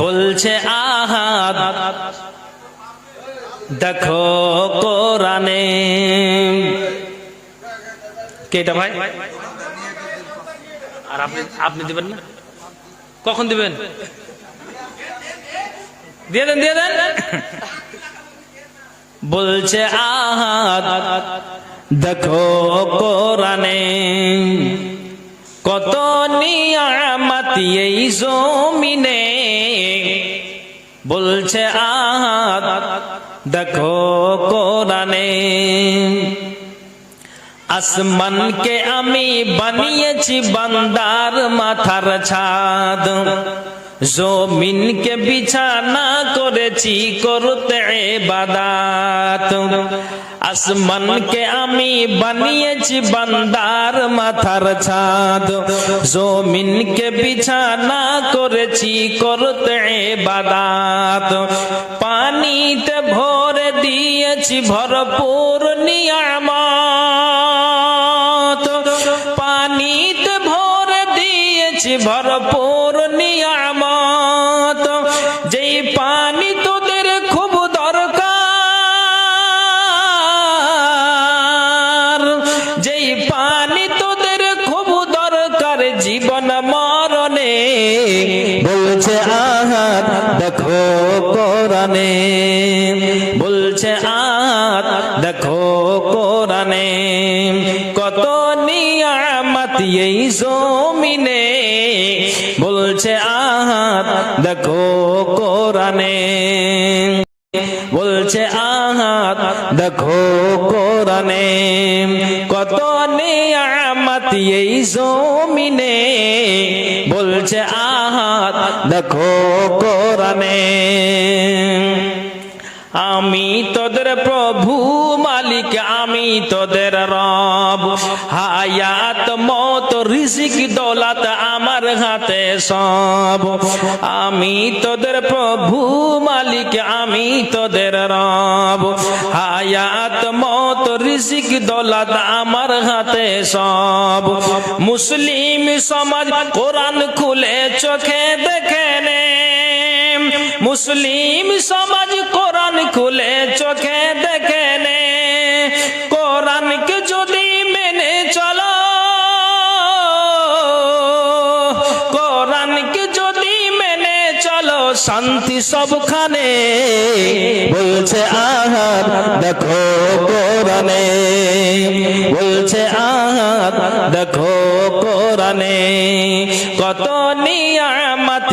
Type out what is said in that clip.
বলছে আহাদ দেখো কোরআনে। কেটা ভাই? আর আপনি দিবেন না? কখন দিবেন? দিয়ে দেন, দিয়ে দেন। বলছে আহাদ দেখো কোরআনে, কত নিয়ামত এই জমিনে। বলছে আহাদ দেখো কোরআনে, আসমানকে আমি বানিয়েছি বান্দার মাথার ছাদ, জমিনকে বিছানা করেছি করতে ইবাদত। আসমানকে আমি বানিয়েছি বান্দার মাথার ছাদ, জমিনকে বিছানা করেছি করতে ইবাদত। পানিতে ভরে দিয়েছি ভরপুর নিয়ামত, পানিতে ভরে দিয়েছি ভরপুর নিয়ামত। যেই পানি তোদের খুব দরকার, যেই পানি তোদের খুব দরকার জীবন মরণে। বলছে আহাদ দেখো কোরআনে, বলছে আহাদ দেখো কোরআনে, কত নিয়ামত এই জমিনে। বলছে আহাদ দেখো কোরআনে, বলছে আহাদ দেখো কোরআনে, কত নিয়ামত এই জমিনে। বলছে আহাদ দেখো কোরআনে, আমি তোদের প্রভু মালিক, আমি তোদের রব, হায়াত মত রিজিক দৌলত আমার হাতে সব। আমি তোদের প্রভু মালিক, আমি তোদের রব, হায়াত মত রিজিক দৌলত আমার হাতে সব। মুসলিম সমাজ কোরআন খুলে চোখে দেখে নে, মুসলিম সমাজ কোরআন খুলে চোখে দেখে নে। কোরআনকে যদি মেনে চলো, কোরআনকে যদি মেনে চলো, শান্তি সবখানে। বলছে আহাদ দেখো কোরআনে, বলছে আহাদ দেখো কোরআনে, কত নিয়ামত